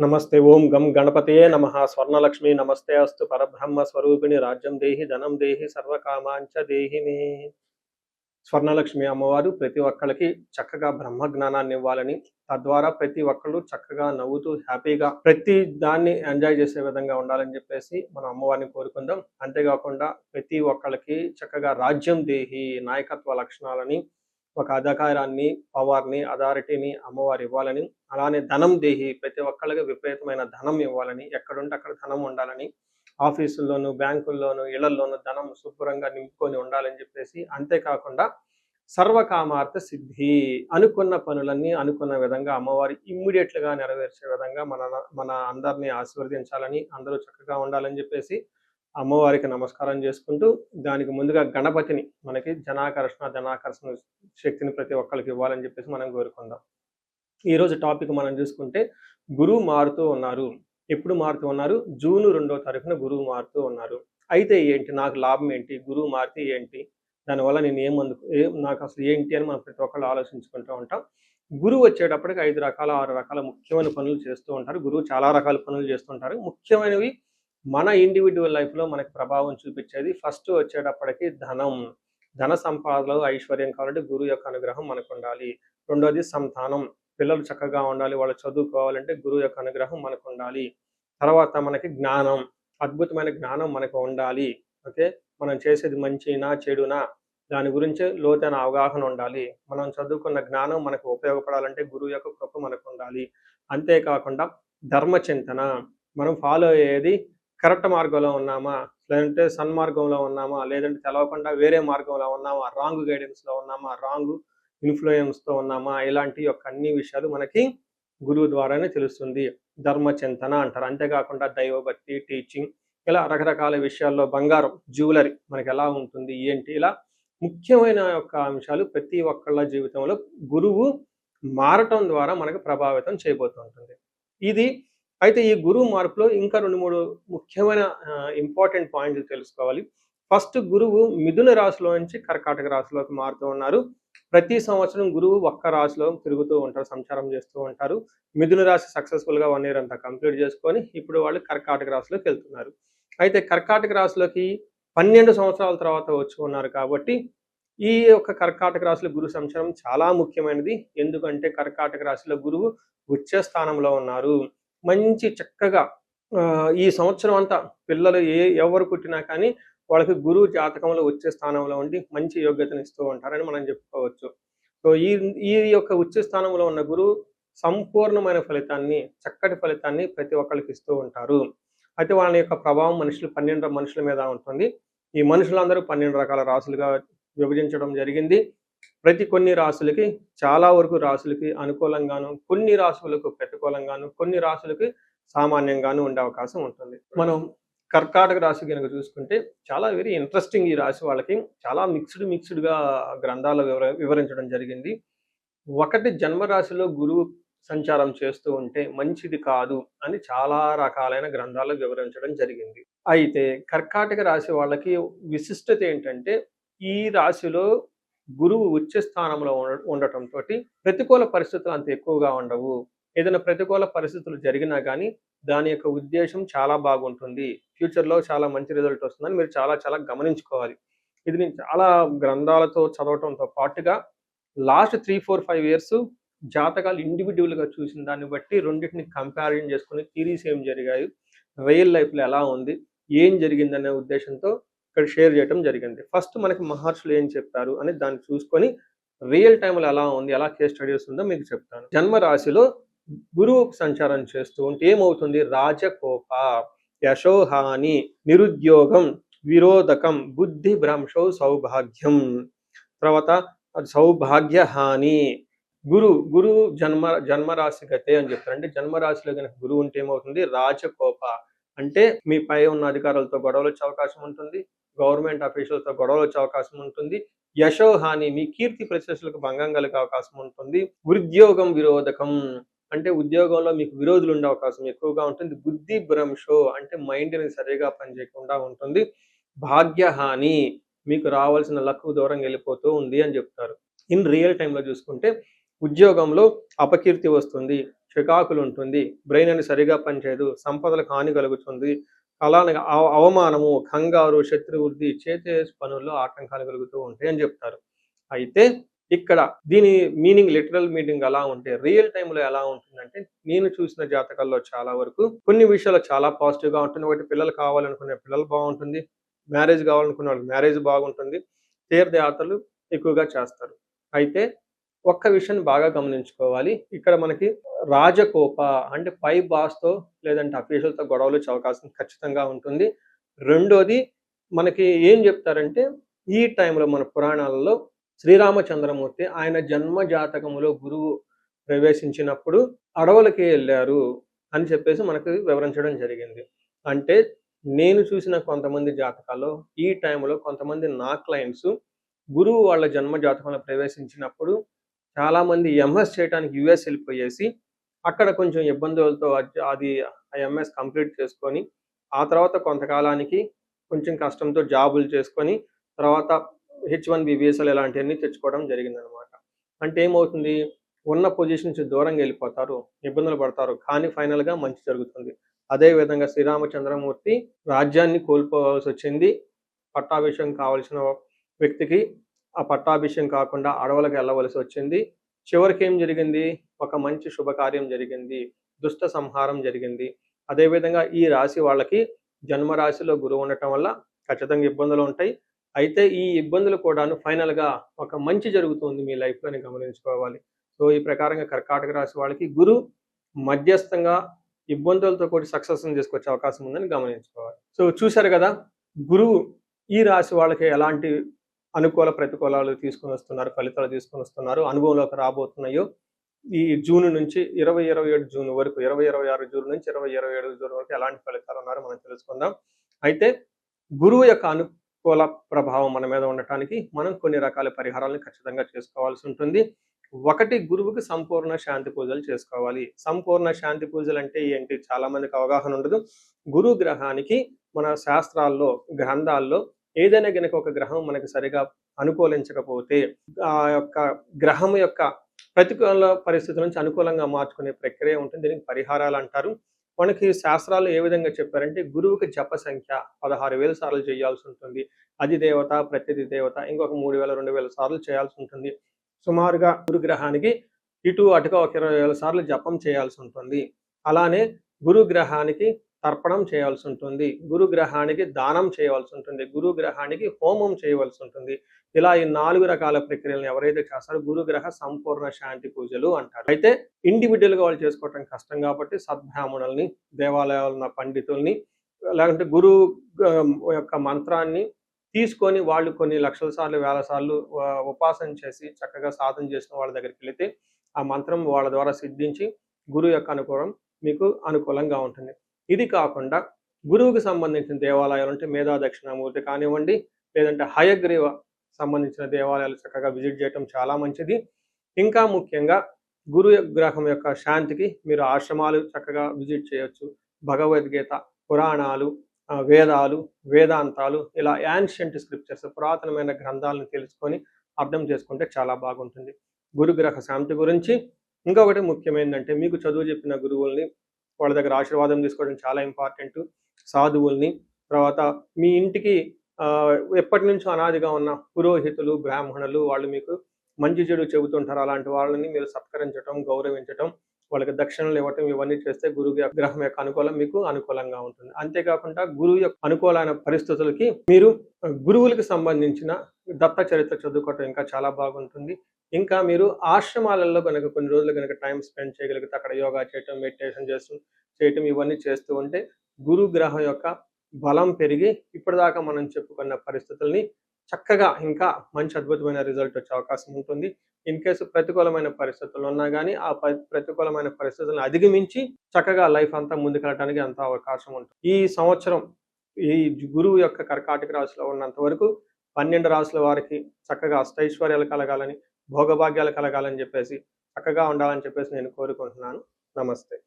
नमस्ते ओं गम गणपतये नमः स्वर्णलक्ष्मी नमस्ते अस्तु परब्रह्म स्वरूपिणी राज्यं देहि धनं देहि सर्वकामांच देहि मे స్వర్ణలక్ష్మి అమ్మవారు ప్రతి ఒక్కళ్ళకి చక్కగా బ్రహ్మ జ్ఞానాన్ని ఇవ్వాలని తద్వారా ప్రతి ఒక్కళ్ళు చక్కగా నవ్వుతూ హ్యాపీగా ప్రతి దాన్ని ఎంజాయ్ చేసే విధంగా ఉండాలని చెప్పేసి మనం అమ్మవారిని కోరుకుందాం. అంతేకాకుండా ప్రతి ఒక్కళ్ళకి చక్కగా రాజ్యం దేహి నాయకత్వ లక్షణాలని ఒక అధికారాన్ని పవర్ని అథారిటీని అమ్మవారు ఇవ్వాలని, అలానే ధనం దేహి ప్రతి ఒక్కళ్ళకి విపరీతమైన ధనం ఇవ్వాలని, ఎక్కడుంటే అక్కడ ధనం ఉండాలని, ఆఫీసుల్లోనూ బ్యాంకుల్లోనూ ఇళ్లల్లోనూ ధనం శుభ్రంగా నింపుకొని ఉండాలని చెప్పేసి, అంతేకాకుండా సర్వకామార్థ సిద్ధి అనుకున్న పనులన్నీ అనుకున్న విధంగా అమ్మవారి ఇమ్మీడియట్లుగా నెరవేర్చే విధంగా మన అందరినీ ఆశీర్వదించాలని, అందరూ చక్కగా ఉండాలని చెప్పేసి అమ్మవారికి నమస్కారం చేసుకుంటూ, దానికి ముందుగా గణపతిని మనకి ధనాకర్షణ శక్తిని ప్రతి ఒక్కరికి ఇవ్వాలని చెప్పేసి మనం కోరుకుందాం. ఈరోజు టాపిక్ మనం చూసుకుంటే గురువు మారుతూ ఉన్నారు. ఎప్పుడు మారుతూ ఉన్నారు? జూన్ 2వ తారీఖున గురువు మారుతూ ఉన్నారు. అయితే ఏంటి, నాకు లాభం ఏంటి, గురువు మారితే ఏంటి, దానివల్ల నేను నాకు అసలు ఏంటి అని మనం ప్రతి ఒక్కళ్ళు ఆలోచించుకుంటూ ఉంటాం. గురువు వచ్చేటప్పటికి 5 రకాల 6 రకాల ముఖ్యమైన పనులు చేస్తూ ఉంటారు. గురువు చాలా రకాల పనులు చేస్తుంటారు. ముఖ్యమైనవి మన ఇండివిజువల్ లైఫ్లో మనకి ప్రభావం చూపించేది ఫస్ట్ వచ్చేటప్పటికి ధన సంపాదనలో ఐశ్వర్యం కావాలంటే గురువు యొక్క అనుగ్రహం మనకు ఉండాలి. రెండోది సంతానం, పిల్లలు చక్కగా ఉండాలి, వాళ్ళు చదువుకోవాలంటే గురువు యొక్క అనుగ్రహం మనకు ఉండాలి. తర్వాత మనకి జ్ఞానం, అద్భుతమైన జ్ఞానం మనకు ఉండాలి. ఓకే, మనం చేసేది మంచినా చెడునా దాని గురించి లోతైన అవగాహన ఉండాలి. మనం చదువుకున్న జ్ఞానం మనకు ఉపయోగపడాలంటే గురువు యొక్క కృప మనకు ఉండాలి. అంతేకాకుండా ధర్మచింతన, మనం ఫాలో అయ్యేది కరెక్ట్ మార్గంలో ఉన్నామా, లేదంటే సన్మార్గంలో ఉన్నామా, లేదంటే తెలవకుండా వేరే మార్గంలో ఉన్నామా, రాంగ్ గైడెన్స్లో ఉన్నామా, రాంగ్ ఇన్ఫ్లుయెన్స్తో ఉన్నామా, ఇలాంటి యొక్క అన్ని విషయాలు మనకి గురువు ద్వారానే తెలుస్తుంది. ధర్మచింతన అంటారు. అంతేకాకుండా దైవభక్తి, టీచింగ్, ఇలా రకరకాల విషయాల్లో బంగారం, జ్యువెలరీ మనకి ఎలా ఉంటుంది ఏంటి, ఇలా ముఖ్యమైన యొక్క అంశాలు ప్రతి ఒక్కళ్ళ జీవితంలో గురువు మారటం ద్వారా మనకు ప్రభావితం చేయబోతుంటుంది. అయితే ఈ గురువు మార్పులో ఇంకా 2-3 ముఖ్యమైన ఇంపార్టెంట్ పాయింట్లు తెలుసుకోవాలి. ఫస్ట్, గురువు మిథున రాశిలో నుంచి కర్కాటక రాశిలోకి మారుతూ ఉన్నారు. ప్రతి సంవత్సరం గురువు ఒక్క రాశిలో తిరుగుతూ ఉంటారు, సంచారం చేస్తూ ఉంటారు. మిథున రాశి సక్సెస్ఫుల్గా 1 year అంతా కంప్లీట్ చేసుకొని ఇప్పుడు వాళ్ళు కర్కాటక రాశిలోకి వెళ్తున్నారు. అయితే కర్కాటక రాశిలోకి 12 సంవత్సరాల తర్వాత వచ్చి ఉన్నారు కాబట్టి ఈ యొక్క కర్కాటక రాశిలో గురు సంచారం చాలా ముఖ్యమైనది. ఎందుకంటే కర్కాటక రాశిలో గురువు ఉచ్చ స్థానంలో ఉన్నారు. మంచి చక్కగా ఈ సంవత్సరం అంతా పిల్లలు ఎవరు పుట్టినా కానీ వాళ్ళకి గురువు జాతకంలో వచ్చే స్థానంలో ఉండి మంచి యోగ్యతను ఇస్తూ ఉంటారని మనం చెప్పుకోవచ్చు. సో ఈ యొక్క ఉచ్చ స్థానంలో ఉన్న గురువు సంపూర్ణమైన ఫలితాన్ని, చక్కటి ఫలితాన్ని ప్రతి ఒక్కరికి ఇస్తూ ఉంటారు. అయితే వాళ్ళ యొక్క ప్రభావం 12 మనుషుల మీద ఉంటుంది. ఈ మనుషులందరూ 12 రకాల రాశులుగా విభజించడం జరిగింది. కొన్ని రాశులకి, చాలా వరకు రాశులకి అనుకూలంగాను, కొన్ని రాశులకు ప్రతికూలంగాను, కొన్ని రాశులకి సామాన్యంగాను ఉండే అవకాశం ఉంటుంది. మనం కర్కాటక రాశి కనుక చూసుకుంటే చాలా వెరీ ఇంట్రెస్టింగ్. ఈ రాశి వాళ్ళకి చాలా మిక్స్డ్గా గ్రంథాలు వివరించడం జరిగింది. ఒకటి, జన్మరాశిలో గురువు సంచారం చేస్తూ ఉంటే మంచిది కాదు అని చాలా రకాలైన గ్రంథాలు వివరించడం జరిగింది. అయితే కర్కాటక రాశి వాళ్ళకి విశిష్టత ఏంటంటే, ఈ రాశిలో గురువు ఉచ్చ స్థానంలో ఉండటంతో ప్రతికూల పరిస్థితులు అంత ఎక్కువగా ఉండవు. ఏదైనా ప్రతికూల పరిస్థితులు జరిగినా కానీ దాని యొక్క ఉద్దేశం చాలా బాగుంటుంది, ఫ్యూచర్లో చాలా మంచి రిజల్ట్ వస్తుందని మీరు చాలా గమనించుకోవాలి. ఇది నేను చాలా గ్రంథాలతో చదవటంతో పాటుగా లాస్ట్ 3-4-5 years జాతకాలు ఇండివిజువల్గా చూసిన దాన్ని బట్టి రెండింటిని కంపారిజన్ చేసుకుని థీరీస్ ఏం జరిగాయి, రియల్ లైఫ్లో ఎలా ఉంది, ఏం జరిగిందనే ఉద్దేశంతో ఇక్కడ షేర్ చేయడం జరిగింది. ఫస్ట్ మనకి మహర్షులు ఏం చెప్పారు అని దాన్ని చూసుకొని రియల్ టైంలో ఎలా ఉంది, ఎలా కేస్ స్టడీస్ ఉందో మీకు చెప్తాను. జన్మరాశిలో గురువు సంచారం చేస్తూ ఉంటే ఏమవుతుంది? రాజకోప, యశోహాని, నిరుద్యోగం, విరోధకం, బుద్ధి భ్రంశౌ, సౌభాగ్యం, తర్వాత సౌభాగ్య హాని. గురు జన్మరాశి గతే అని చెప్తారు. అంటే జన్మరాశిలో కనుక గురువు ఉంటే ఏమవుతుంది? రాజకోప అంటే మీ పై ఉన్న అధికారులతో గొడవలు వచ్చే అవకాశం ఉంటుంది, గవర్నమెంట్ అఫీషియల్తో గొడవలు వచ్చే అవకాశం ఉంటుంది. యశోహాని, మీ కీర్తి ప్రతిష్టలకు భంగం కలిగే అవకాశం ఉంటుంది. ఉద్యోగం విరోధకం అంటే ఉద్యోగంలో మీకు విరోధులు ఉండే అవకాశం ఎక్కువగా ఉంటుంది. బుద్ధి భ్రంశో అంటే మైండ్ని సరిగా పనిచేయకుండా ఉంటుంది. భాగ్యహాని, మీకు రావాల్సిన లక్ దూరం వెళ్ళిపోతూ ఉంది అని చెప్తారు. ఇన్ రియల్ టైంలో చూసుకుంటే ఉద్యోగంలో అపకీర్తి వస్తుంది, చికాకులు ఉంటుంది, బ్రెయిన్ అని సరిగా పనిచేయదు, సంపదలకు హాని కలుగుతుంది, అలానే అవమానము, కంగారు, శత్రువృద్ధి, చేసే పనుల్లో ఆటంకాలు కలుగుతూ ఉంటాయి అని చెప్తారు. అయితే ఇక్కడ దీని మీనింగ్, లిటరల్ మీనింగ్ ఎలా ఉంటే రియల్ టైంలో ఎలా ఉంటుందంటే, నేను చూసిన జాతకాల్లో చాలా వరకు కొన్ని విషయాలు చాలా పాజిటివ్‌గా ఉంటుంది. ఒకటి, పిల్లలు కావాలనుకునే పిల్లలు బాగుంటుంది, మ్యారేజ్ కావాలనుకునే వాళ్ళకి మ్యారేజ్ బాగుంటుంది, తీర్థయాత్రలు ఎక్కువగా చేస్తారు. అయితే ఒక్క విషయాన్ని బాగా గమనించుకోవాలి. ఇక్కడ మనకి రాజకోప అంటే పై బాస్‌తో లేదంటే అఫీషియల్‌తో గొడవలు వచ్చే అవకాశం ఖచ్చితంగా ఉంటుంది. రెండోది, మనకి ఏం చెప్తారంటే ఈ టైంలో మన పురాణాలలో శ్రీరామచంద్రమూర్తి ఆయన జన్మ జాతకములో గురువు ప్రవేశించినప్పుడు అడవులకి ఎళ్లారు అని చెప్పేసి మనకు వివరించడం జరిగింది. అంటే నేను చూసిన కొంతమంది జాతకాల్లో ఈ టైంలో కొంతమంది నా క్లయింట్స్ గురువు వాళ్ళ జన్మ జాతకంలో ప్రవేశించినప్పుడు చాలామంది ఎంఎస్ చేయడానికి యూఎస్ వెళ్ళిపోయేసి అక్కడ కొంచెం ఇబ్బందులతో అది ఆ ఎంఎస్ కంప్లీట్ చేసుకొని ఆ తర్వాత కొంతకాలానికి కొంచెం కష్టంతో జాబులు చేసుకొని తర్వాత H1B వీసాలు ఇలాంటివన్నీ తెచ్చుకోవడం జరిగిందనమాట. అంటే ఏమవుతుంది, ఉన్న పొజిషన్ నుంచి దూరంగా వెళ్ళిపోతారు, ఇబ్బందులు పడతారు, కానీ ఫైనల్‌గా మంచి జరుగుతుంది. అదేవిధంగా శ్రీరామచంద్రమూర్తి రాజ్యాన్ని కోల్పోవాల్సి వచ్చింది. పట్టాభిషేకం కావాల్సిన వ్యక్తికి ఆ పట్టాభిషేకం కాకుండా అడవులకు వెళ్ళవలసి వచ్చింది. చివరికి ఏం జరిగింది, ఒక మంచి శుభకార్యం జరిగింది, దుష్ట సంహారం జరిగింది. అదేవిధంగా ఈ రాశి వాళ్ళకి జన్మరాశిలో గురువు ఉండటం వల్ల ఖచ్చితంగా ఇబ్బందులు ఉంటాయి. అయితే ఈ ఇబ్బందులు కూడాను ఫైనల్‌గా ఒక మంచి జరుగుతుంది మీ లైఫ్‌లోని గమనించుకోవాలి. సో ఈ ప్రకారంగా కర్కాటక రాశి వాళ్ళకి గురు మధ్యస్థంగా ఇబ్బందులతో కూడి సక్సెస్‌ని తీసుకొచ్చే అవకాశం ఉందని గమనించుకోవాలి. సో చూశారు కదా, గురువు ఈ రాశి వాళ్ళకి ఎలాంటి అనుకూల ప్రతికూలాలు తీసుకొని వస్తున్నారు, ఫలితాలు తీసుకొని వస్తున్నారు, అనుభవంలోకి రాబోతున్నాయో ఈ జూన్ నుంచి 2027 జూన్ వరకు, 2026 జూన్ నుంచి 2027 జూన్ వరకు ఎలాంటి ఫలితాలు ఉన్నారో మనం తెలుసుకుందాం. అయితే గురువు యొక్క అనుకూల ప్రభావం మన మీద ఉండటానికి మనం కొన్ని రకాల పరిహారాలను ఖచ్చితంగా చేసుకోవాల్సి ఉంటుంది. ఒకటి, గురువుకి సంపూర్ణ శాంతి పూజలు చేసుకోవాలి. సంపూర్ణ శాంతి పూజలు అంటే ఏంటి, చాలా మందికి అవగాహన ఉండదు. గురు గ్రహానికి మన శాస్త్రాల్లో, గ్రంథాల్లో ఏదైనా గనక ఒక గ్రహం మనకి సరిగా అనుకూలించకపోతే ఆ యొక్క గ్రహం యొక్క ప్రతికూల పరిస్థితుల నుంచి అనుకూలంగా మార్చుకునే ప్రక్రియ ఉంటుంది. దీనికి పరిహారాలు అంటారు. మనకి శాస్త్రాలు ఏ విధంగా చెప్పారంటే గురువుకి జప సంఖ్య 16,000 సార్లు చేయాల్సి ఉంటుంది. అధిదేవత, ప్రత్యధి దేవత ఇంకొక 3,000, 2,000 సార్లు చేయాల్సి ఉంటుంది. సుమారుగా గురుగ్రహానికి ఇటు అటుగా ఒక 20,000 సార్లు జపం చేయాల్సి ఉంటుంది. అలానే గురుగ్రహానికి తర్పణం చేయాల్సి ఉంటుంది, గురుగ్రహానికి దానం చేయవలసి ఉంటుంది, గురుగ్రహానికి హోమం చేయవలసి ఉంటుంది. ఇలా ఈ 4 రకాల ప్రక్రియలను ఎవరైతే చేస్తారో గురుగ్రహ సంపూర్ణ శాంతి పూజలు అంటారు. అయితే ఇండివిజువల్గా వాళ్ళు చేసుకోవటం కష్టం కాబట్టి సద్బ్రాహ్మణుల్ని, దేవాలయాల్లో ఉన్న పండితుల్ని, లేకుంటే గురువు యొక్క మంత్రాన్ని తీసుకొని వాళ్ళు కొన్ని లక్షల సార్లు, వేల సార్లు ఉపాసన చేసి చక్కగా సాధన చేసిన వాళ్ళ దగ్గరికి వెళితే ఆ మంత్రం వాళ్ళ ద్వారా సిద్ధించి గురువు యొక్క అనుకూలం మీకు అనుకూలంగా ఉంటుంది. ఇది కాకుండా గురువుకి సంబంధించిన దేవాలయాలు అంటే మేధా దక్షిణామూర్తి కానివ్వండి, లేదంటే హయగ్రీవ సంబంధించిన దేవాలయాలు చక్కగా విజిట్ చేయటం చాలా మంచిది. ఇంకా ముఖ్యంగా గురు గ్రహం యొక్క శాంతికి మీరు ఆశ్రమాలు చక్కగా విజిట్ చేయొచ్చు. భగవద్గీత, పురాణాలు, వేదాలు, వేదాంతాలు, ఇలా యాన్షియంట్ స్క్రిప్చర్స్, పురాతనమైన గ్రంథాలను తెలుసుకొని అర్థం చేసుకుంటే చాలా బాగుంటుంది. గురుగ్రహ శాంతి గురించి ఇంకొకటి ముఖ్యమైనదంటే మీకు చదువు చెప్పిన గురువుల్ని వాళ్ళ దగ్గర ఆశీర్వాదం తీసుకోవడం చాలా ఇంపార్టెంట్. సాధువుల్ని, తర్వాత మీ ఇంటికి ఎప్పటి నుంచో అనాదిగా ఉన్న పురోహితులు, బ్రాహ్మణులు వాళ్ళు మీకు మంచి చెడు చెబుతుంటారు. అలాంటి వాళ్ళని మీరు సత్కరించడం, గౌరవించటం, వాళ్ళకి దక్షిణలు ఇవ్వటం, ఇవన్నీ చేస్తే గ్రహం యొక్క అనుకూలం మీకు అనుకూలంగా ఉంటుంది. అంతేకాకుండా గురువు యొక్క అనుకూలమైన పరిస్థితులకి మీరు గురువులకు సంబంధించిన దత్త చరిత్ర చదువుకోవటం ఇంకా చాలా బాగుంటుంది. ఇంకా మీరు ఆశ్రమాలలో కనుక కొన్ని రోజులు కనుక టైం స్పెండ్ చేయగలిగితే అక్కడ యోగా చేయటం, మెడిటేషన్ చేయటం ఇవన్నీ చేస్తూ ఉంటే గురు గ్రహం యొక్క బలం పెరిగి ఇప్పటిదాకా మనం చెప్పుకున్న పరిస్థితుల్ని చక్కగా ఇంకా మంచి అద్భుతమైన రిజల్ట్ వచ్చే అవకాశం ఉంటుంది. ఇన్ కేసు ప్రతికూలమైన పరిస్థితులు ఉన్నా కానీ ఆ ప్రతికూలమైన పరిస్థితులను అధిగమించి చక్కగా లైఫ్ అంతా ముందుకెళ్ళడానికి అంత అవకాశం ఉంటుంది. ఈ సంవత్సరం ఈ గురువు యొక్క కర్కాటక రాశిలో ఉన్నంత వరకు 12 రాశుల వారికి చక్కగా అష్టైశ్వర్యాలు కలగాలని, భోగభాగ్యాలు కలగాలని చెప్పేసి, చక్కగా ఉండాలని చెప్పేసి నేను కోరుకుంటున్నాను. నమస్తే.